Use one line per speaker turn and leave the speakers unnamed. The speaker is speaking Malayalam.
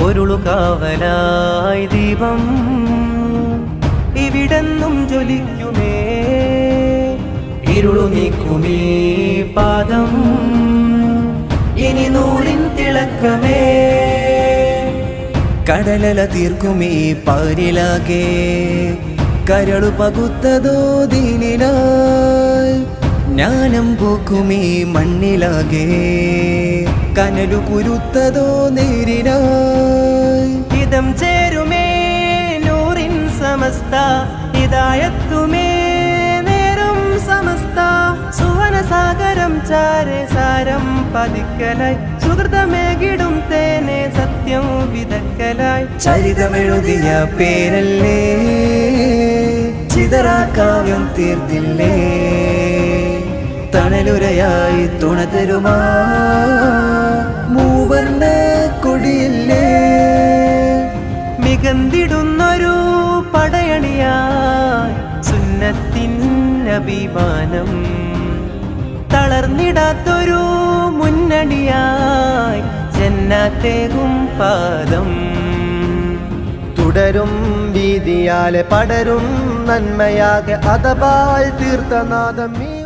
പൊരുളുകാവലായി ദീപം ഇവിടെന്നും ജ്വലിക്കുമേ. ഇരുളു നീക്കുമീ പാദം ഇനി നൂറിൻ തിളക്കമേ. കടലല തീർക്കുമീ പാരിലാകെ കരളു പകുത്തതോ ദീനിനായി. ജ്ഞാനം പൂക്കുമീ മണ്ണിലാകെ കനലു കുരുത്തതോ നേരിനായി. ഇതം ചേരുമേ നൂറിൻ സമസ്ത ഹിദായത്തുമേ നേരും സമസ്ത. സുവനസാഗരം ചാരെ സാരം പതിക്കലായി സുഹൃതമേകിടും തേനെ സത്യം വിതക്കലായി. ചരിതമെഴുതിയ പേരല്ലേ ചിതറാക്കാവ്യം തീർത്തില്ലേ. തണലുരയായി തുണ തരുമാ മൂവർണ്ണ കൊടിയില്ലേ. മികന്തിടുന്നൊരു പടയണിയായി സുന്നത്തിൻ അഭിമാനം. തളർന്നിടാത്തൊരു മുന്നണിയായി ജന്നാത്തേകും പാദം. തുടരും വീതിയാലെ പടരും നന്മയാകെ അതപാൽ തീർത്ഥനാദം.